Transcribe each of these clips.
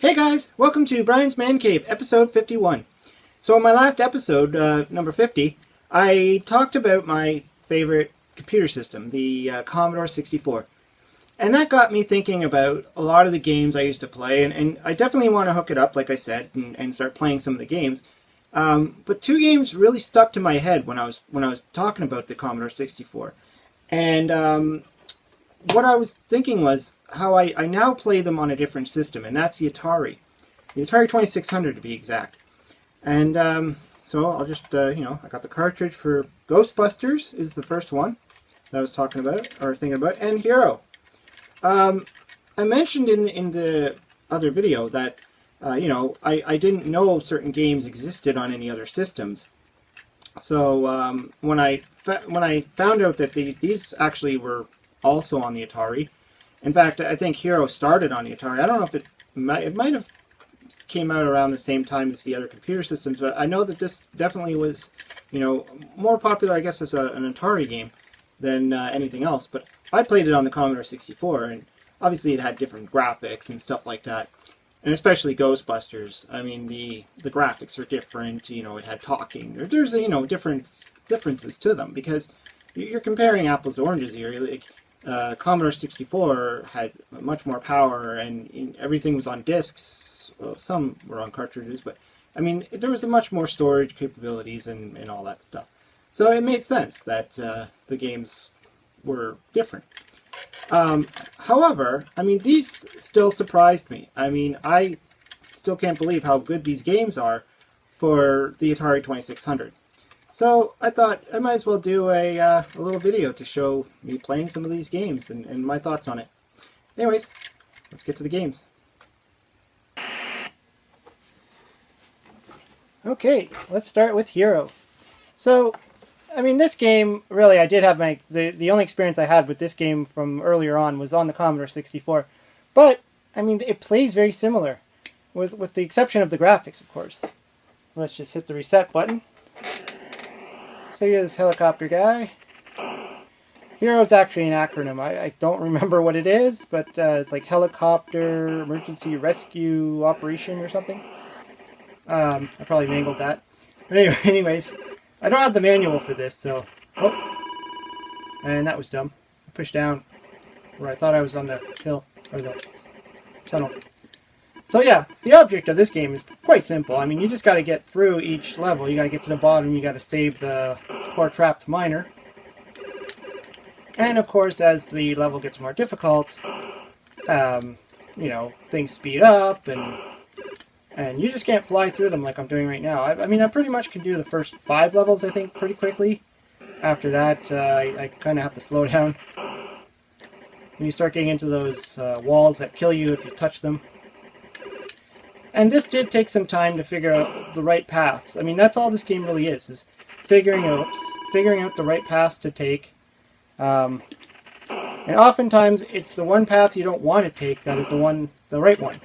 Hey guys, welcome to Brian's Man Cave, episode 51. So in my last episode, number 50, I talked about my favorite computer system, the Commodore 64. And that got me thinking about a lot of the games I used to play, and I definitely want to hook it up, like I said, and start playing some of the games. But two games really stuck to my head when I was talking about the Commodore 64. And what I was thinking was how I now play them on a different system, and that's the Atari 2600 to be exact. And so I'll just, I got the cartridge for Ghostbusters is the first one that I was talking about, or thinking about, and H.E.R.O. I mentioned in the other video that, I didn't know certain games existed on any other systems. So when I found out that these actually were also on the Atari. In fact, I think H.E.R.O started on the Atari. I don't know if it might have came out around the same time as the other computer systems, but I know that this definitely was, more popular, I guess, as an Atari game than anything else. But I played it on the Commodore 64, and obviously it had different graphics and stuff like that. And especially Ghostbusters. I mean, the graphics are different. It had talking. There's differences to them because you're comparing apples to oranges here. Like, Commodore 64 had much more power, and everything was on discs. Well, some were on cartridges, but I mean, there was a much more storage capabilities and all that stuff. So it made sense that the games were different. However, I mean, these still surprised me. I mean, I still can't believe how good these games are for the Atari 2600. So I thought I might as well do a little video to show me playing some of these games and my thoughts on it. Anyways, let's get to the games. Okay, let's start with H.E.R.O. So, I mean, this game, really, I did have the only experience I had with this game from earlier on was on the Commodore 64. But, I mean, it plays very similar, with the exception of the graphics, of course. Let's just hit the reset button. So here's this helicopter guy. H.E.R.O is actually an acronym. I don't remember what it is, but it's like Helicopter Emergency Rescue Operation or something. I probably mangled that. But anyways, I don't have the manual for this, so... Oh! And that was dumb. I pushed down where I thought I was on the hill, or the tunnel. So yeah, the object of this game is quite simple. I mean, you just got to get through each level. You got to get to the bottom. You got to save the poor trapped miner. And of course, as the level gets more difficult, things speed up, and you just can't fly through them like I'm doing right now. I mean, I pretty much can do the first 5 levels, I think, pretty quickly. After that, I kind of have to slow down. When you start getting into those walls that kill you if you touch them. And this did take some time to figure out the right paths. I mean, that's all this game really is figuring out the right paths to take. And oftentimes, it's the one path you don't want to take that is the right one.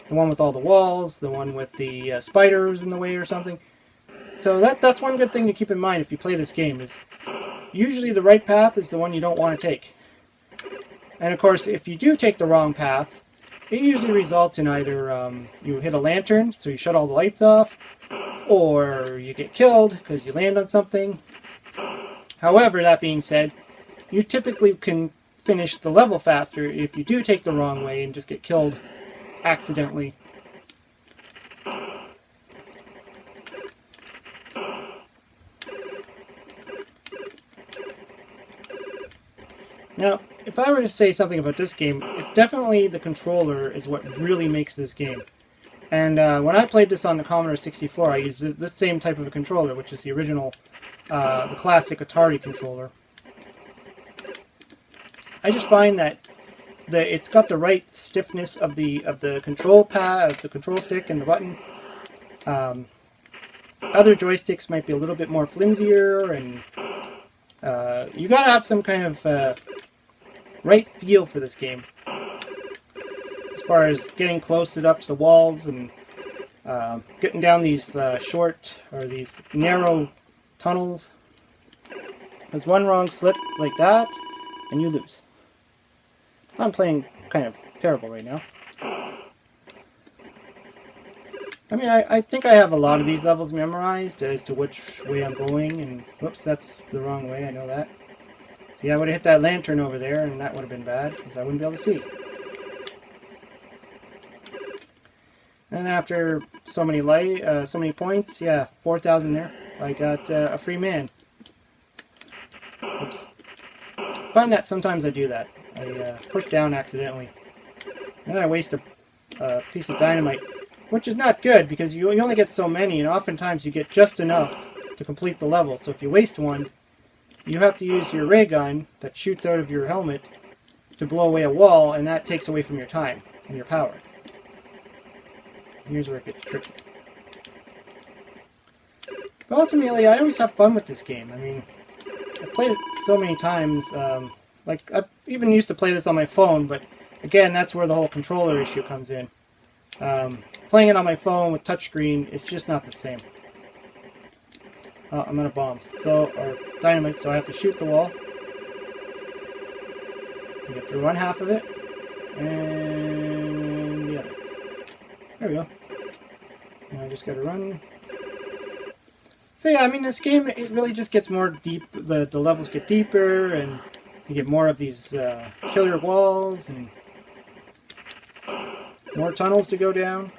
The one with all the walls, the one with the spiders in the way or something. So that's one good thing to keep in mind if you play this game, is usually the right path is the one you don't want to take. And of course, if you do take the wrong path, it usually results in either you hit a lantern, so you shut all the lights off, or you get killed because you land on something. However, that being said, you typically can finish the level faster if you do take the wrong way and just get killed accidentally. Now, if I were to say something about this game, it's definitely the controller is what really makes this game. And when I played this on the Commodore 64, I used this same type of a controller, which is the original, the classic Atari controller. I just find that it's got the right stiffness of the control pad, of the control stick and the button. Other joysticks might be a little bit more flimsier, and you gotta have some kind of right feel for this game, as far as getting close enough to the walls and getting down these these narrow tunnels. There's one wrong slip like that, and you lose. I'm playing kind of terrible right now. I mean, I think I have a lot of these levels memorized as to which way I'm going, and whoops, that's the wrong way, I know that. So yeah, I would have hit that lantern over there, and that would have been bad, because I wouldn't be able to see. And after so many points, yeah, 4,000 there, I got a free man. Oops. I find that sometimes I do that. I push down accidentally. And then I waste a piece of dynamite, which is not good because you only get so many, and oftentimes you get just enough to complete the level. So if you waste one, you have to use your ray gun that shoots out of your helmet to blow away a wall, and that takes away from your time and your power. Here's where it gets tricky. But ultimately, I always have fun with this game. I mean, I've played it so many times. Like, I even used to play this on my phone, but again, that's where the whole controller issue comes in. Playing it on my phone with touchscreen, it's just not the same. Oh, I'm out of bombs. Or dynamite, so I have to shoot the wall. Get through one half of it, and the other. There we go. Now I just gotta run. So yeah, I mean, this game, it really just gets more deep. The levels get deeper, and you get more of these killer walls, and more tunnels to go down.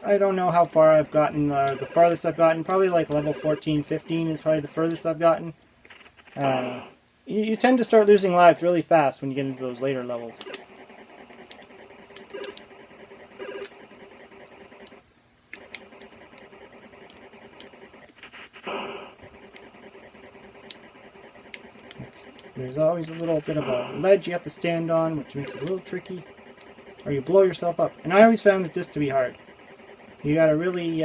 I don't know how far I've gotten. The farthest I've gotten, probably like level 14, 15 is probably the furthest I've gotten. You tend to start losing lives really fast when you get into those later levels. There's always a little bit of a ledge you have to stand on, which makes it a little tricky. Or you blow yourself up. And I always found this to be hard. You gotta really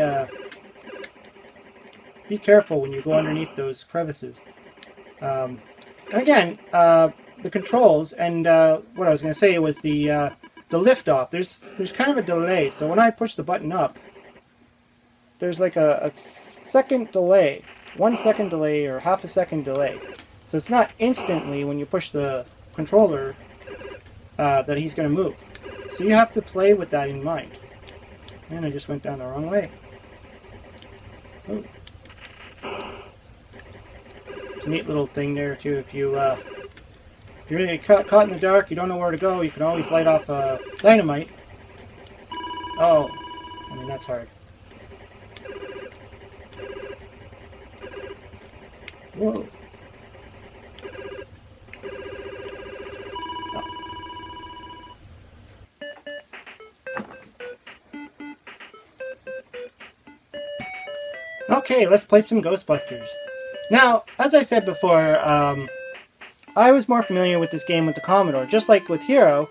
be careful when you go underneath those crevices. And again, the controls, and what I was going to say was the lift off. There's kind of a delay, so when I push the button up, there's like a second delay, 1 second delay or half a second delay. So it's not instantly when you push the controller that he's going to move. So you have to play with that in mind. And I just went down the wrong way. Oh. It's a neat little thing there too. If you're really caught in the dark, you don't know where to go, you can always light off dynamite. Oh, I mean, that's hard. Whoa. Okay, let's play some Ghostbusters. Now, as I said before, I was more familiar with this game with the Commodore. Just like with H.E.R.O,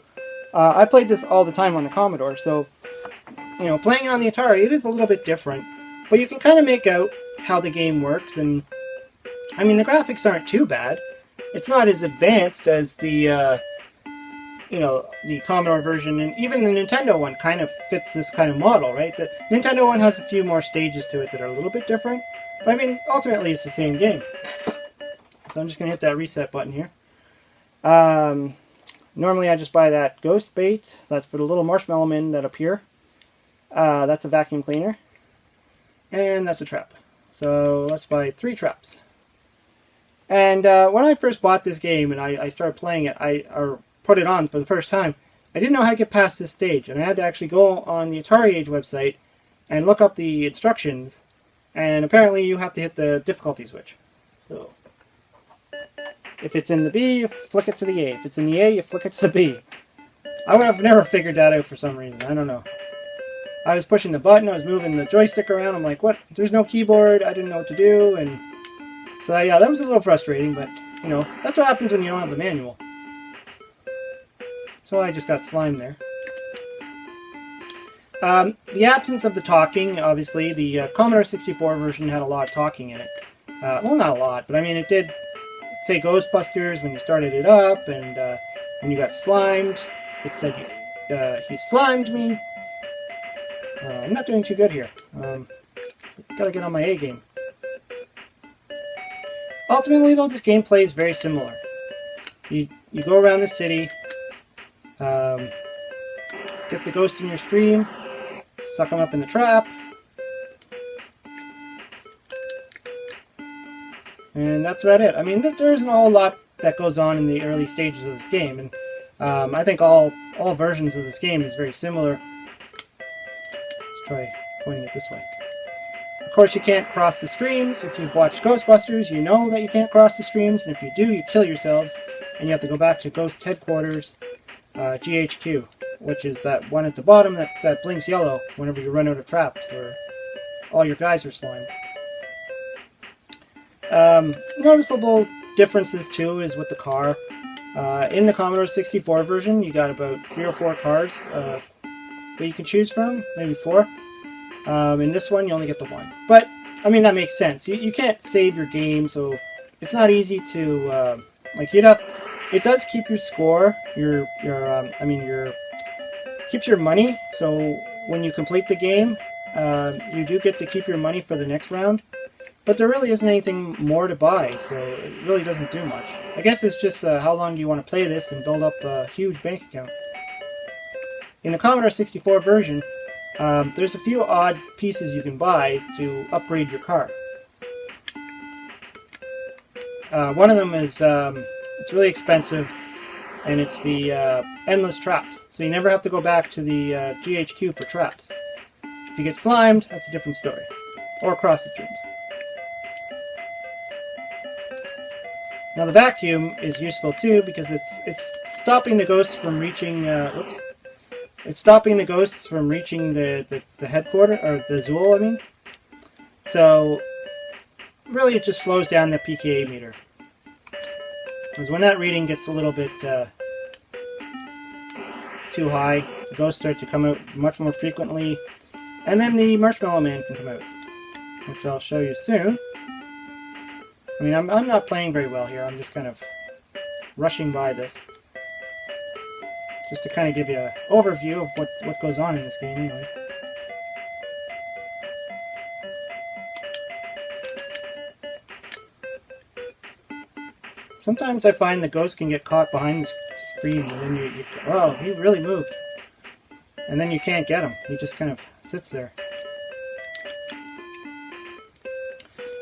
I played this all the time on the Commodore, so, you know, playing it on the Atari, it is a little bit different. But you can kind of make out how the game works, and, I mean, the graphics aren't too bad. It's not as advanced as the, you know, the Commodore version, and even the Nintendo one kind of fits this kind of model, right? The Nintendo one has a few more stages to it that are a little bit different, but I mean, ultimately it's the same game. So I'm just going to hit that reset button here. Normally I just buy that ghost bait. That's for the little marshmallow men that appear. That's a vacuum cleaner. And that's a trap. So let's buy 3 traps. And when I first bought this game and I started playing it, or put it on for the first time, I didn't know how to get past this stage, and I had to actually go on the Atari Age website and look up the instructions, and apparently you have to hit the difficulty switch. So, if it's in the B, you flick it to the A. If it's in the A, you flick it to the B. I would have never figured that out for some reason. I don't know. I was pushing the button, I was moving the joystick around, I'm like, what? There's no keyboard, I didn't know what to do, and so yeah, that was a little frustrating, but, you know, that's what happens when you don't have the manual. So I just got slime there. The absence of the talking, obviously, the Commodore 64 version had a lot of talking in it. Well, not a lot, but I mean, it did say Ghostbusters when you started it up, and when you got slimed, it said, he slimed me. I'm not doing too good here. Gotta get on my A game. Ultimately, though, this gameplay is very similar. You go around the city. get the ghost in your stream, suck them up in the trap, and that's about it. I mean, there isn't a whole lot that goes on in the early stages of this game, and I think all versions of this game is very similar. Let's try pointing it this way. Of course, you can't cross the streams. If you've watched Ghostbusters, you know that you can't cross the streams, and if you do, you kill yourselves, and you have to go back to Ghost Headquarters, GHQ, which is that one at the bottom that blinks yellow whenever you run out of traps or all your guys are slime. Noticeable differences too is with the car. In the Commodore 64 version, you got about 3 or 4 cars that you can choose from, maybe 4. In this one, you only get the 1. But I mean, that makes sense. You can't save your game, so it's not easy to like you'd have. It does keep your score, keeps your money. So when you complete the game, you do get to keep your money for the next round. But there really isn't anything more to buy, so it really doesn't do much. I guess it's just how long do you want to play this and build up a huge bank account. In the Commodore 64 version, there's a few odd pieces you can buy to upgrade your car. One of them is it's really expensive, and it's the endless traps. So you never have to go back to the GHQ for traps. If you get slimed, that's a different story. Or across the streams. Now the vacuum is useful too because it's stopping the ghosts from reaching. It's stopping the ghosts from reaching the headquarters, or the Zool, I mean. So really, it just slows down the PKA meter. Because when that reading gets a little bit too high, the ghosts start to come out much more frequently, and then the Marshmallow Man can come out, which I'll show you soon. I mean, I'm not playing very well here. I'm just kind of rushing by this, just to kind of give you an overview of what goes on in this game, anyway. Sometimes I find the ghost can get caught behind the screen, and then oh, he really moved. And then you can't get him. He just kind of sits there.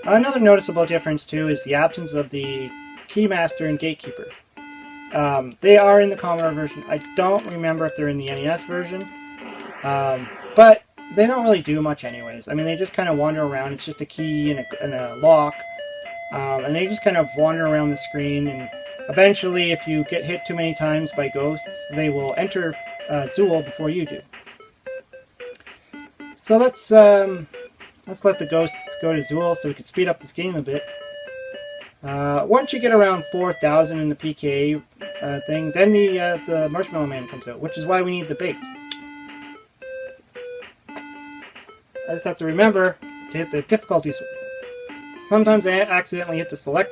Another noticeable difference, too, is the absence of the Keymaster and Gatekeeper. They are in the Commodore version. I don't remember if they're in the NES version. But they don't really do much anyways. I mean, they just kind of wander around. It's just a key and a lock. And they just kind of wander around the screen, and eventually, if you get hit too many times by ghosts, they will enter Zool before you do. So let's let the ghosts go to Zool so we can speed up this game a bit. Once you get around 4,000 in the PKA thing, then the Marshmallow Man comes out, which is why we need the bait. I just have to remember to hit the difficulty switch. Sometimes I accidentally hit the select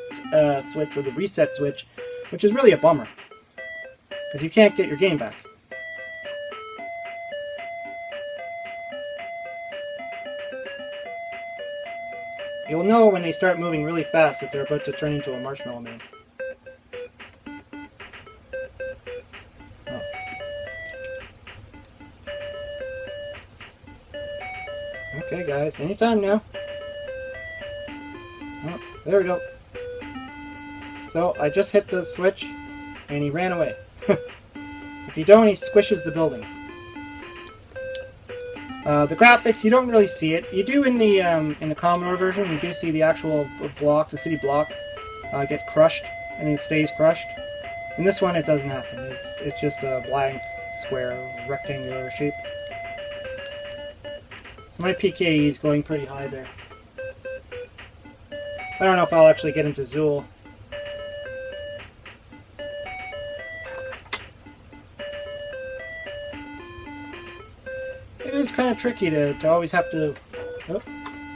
switch or the reset switch, which is really a bummer, because you can't get your game back. You'll know when they start moving really fast that they're about to turn into a Marshmallow Man. Oh. Okay guys, anytime now. Oh, there we go. So I just hit the switch and he ran away. If you don't, he squishes the building. The graphics, you don't really see it. You do in the Commodore version. You do see the actual block, the city block, get crushed, and it stays crushed. In this one, it doesn't happen. It's just a blank square, rectangular shape. So my PKE is going pretty high there. I don't know if I'll actually get into Zool. It is kind of tricky to always have to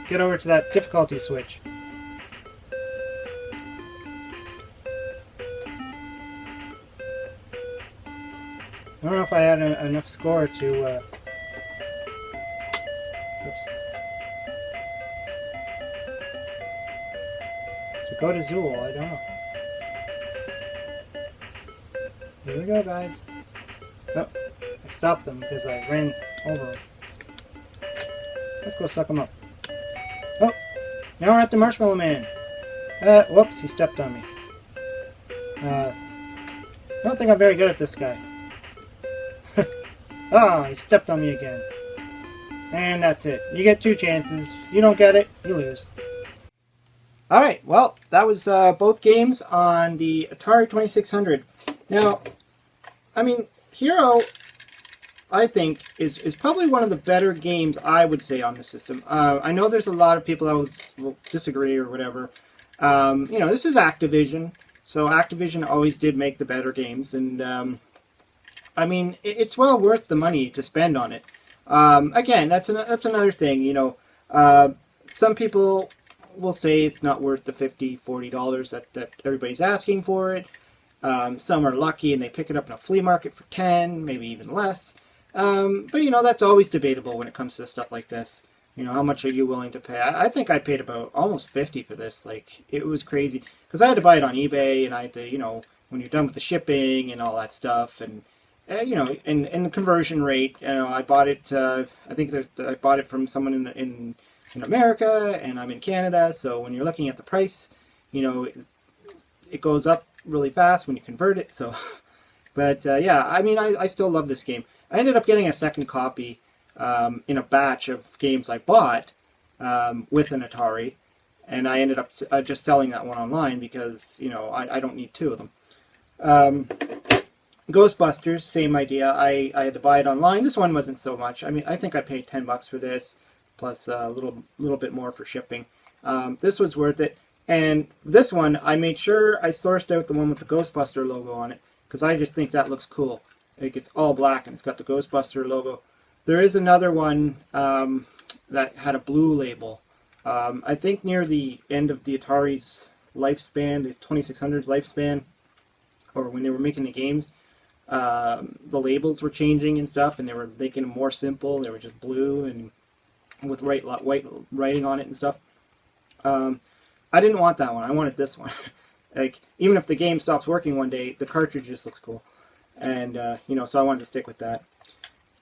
get over to that difficulty switch. I don't know if I had enough score to go to Zool. I don't know. Here we go, guys. Oh, I stopped him because I ran over him. Let's go suck him up. Oh, now we're at the Marshmallow Man. Whoops, he stepped on me. I don't think I'm very good at this guy. Ah, he stepped on me again. And that's it. You get 2 chances. You don't get it, you lose. Alright, well, that was both games on the Atari 2600. Now, I mean, H.E.R.O, I think, is probably one of the better games, I would say, on the system. I know there's a lot of people that will disagree or whatever. You know, this is Activision, so Activision always did make the better games, and I mean, it's well worth the money to spend on it. Again, that's another thing, you know. Some people will say it's not worth the $50, $40 that everybody's asking for it. Some are lucky and they pick it up in a flea market for 10, maybe even less. But you know, that's always debatable when it comes to stuff like this. You know, how much are you willing to pay? I think I paid about almost 50 for this. Like, it was crazy. Because I had to buy it on eBay, and I had to, you know, when you're done with the shipping and all that stuff, and you know, and the conversion rate, you know, I bought it, I think that I bought it from someone in America, and I'm in Canada, so when you're looking at the price, you know, it goes up really fast when you convert it, so, but yeah, I mean, I still love this game. I ended up getting a second copy in a batch of games I bought with an Atari, and I ended up just selling that one online because, you know, I don't need 2 of them. Ghostbusters, same idea. I had to buy it online. This one wasn't so much. I mean, I think I paid $10 for this, plus a little bit more for shipping. This was worth it. And this one, I made sure I sourced out the one with the Ghostbuster logo on it, because I just think that looks cool. Like, it's all black and it's got the Ghostbuster logo. There is another one that had a blue label. I think near the end of the Atari's lifespan, the 2600's lifespan, or when they were making the games, the labels were changing and stuff, and they were making them more simple. They were just blue and with white writing on it and stuff. I didn't want that one. I wanted this one. Like, even if the game stops working one day, the cartridge just looks cool. And, you know, so I wanted to stick with that.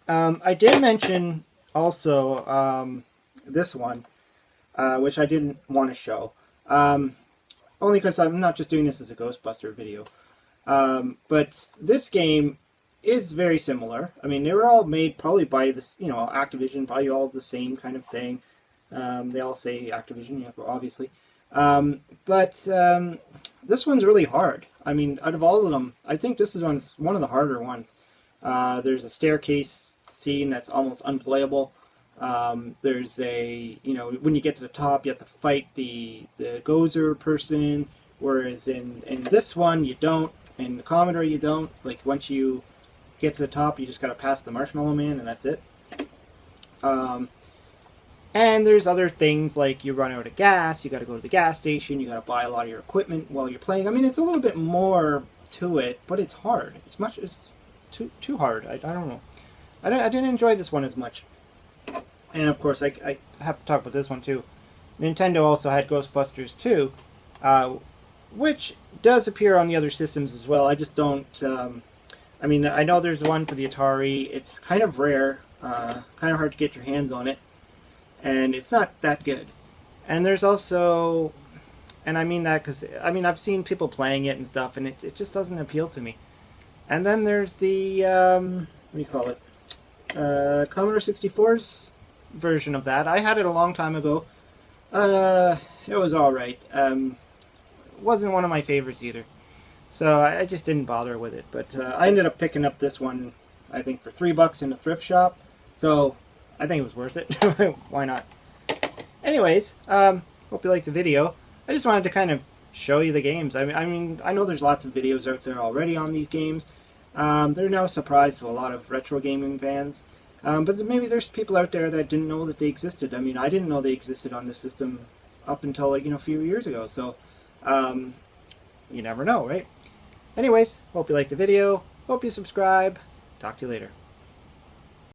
I did mention also this one, which I didn't want to show. Only because I'm not just doing this as a Ghostbuster video. But this game is very similar. I mean, they were all made probably by this, you know, Activision, probably all the same kind of thing. They all say Activision, you know, obviously. But this one's really hard. I mean, out of all of them, I think this is one of the harder ones. There's a staircase scene that's almost unplayable. There's a, you know, when you get to the top, you have to fight the Gozer person, whereas in this one, you don't. In the Commodore, you don't. Like, once you get to the top, you just gotta pass the Marshmallow Man, and that's it. And there's other things like you run out of gas, you gotta go to the gas station, you gotta buy a lot of your equipment while you're playing. I mean, it's a little bit more to it, but it's hard. It's too hard. I don't know. I didn't enjoy this one as much. And of course, I have to talk about this one too. Nintendo also had Ghostbusters 2, which does appear on the other systems as well. I just don't, I mean, I know there's one for the Atari. It's kind of rare, kind of hard to get your hands on it, and it's not that good. And there's also, and I mean that because, I mean, I've seen people playing it and stuff, and it just doesn't appeal to me. And then there's the, what do you call it, Commodore 64's version of that. I had it a long time ago. It was alright. Wasn't one of my favorites either. So I just didn't bother with it. But I ended up picking up this one, I think, for $3 in a thrift shop. So I think it was worth it. Why not? Anyways, hope you liked the video. I just wanted to kind of show you the games. I mean, I know there's lots of videos out there already on these games. They're no surprise to a lot of retro gaming fans. But maybe there's people out there that didn't know that they existed. I mean, I didn't know they existed on this system up until, like, you know, a few years ago. So you never know, right? Anyways, hope you liked the video. Hope you subscribe. Talk to you later.